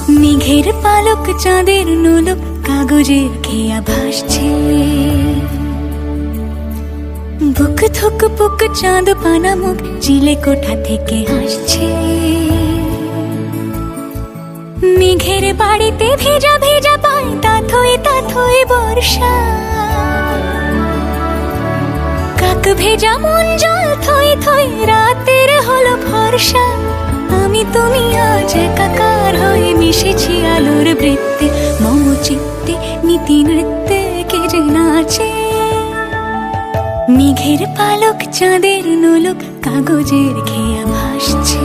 মেঘের পালক চাঁদের নোলক কাগজের খেয়া ভাসছে। বুক থুক পুক চাঁদ পানা মুখ চিলে কোঠা থেকে হাসছে। মেঘের বাড়িতে ভেজা ভেজা পায় তাথই বর্ষা। কাক ভেজা মন জল থই থই রাতের হলো ভরসা। আমি তুমি আজ একাকার হয়ে মিশেছি আলোর বৃত্তে। মম চিত্তে নীতি নৃত্যে কে যে নাচে। মেঘের পালক চাঁদের নোলক কাগজের খেয়া ভাসছে।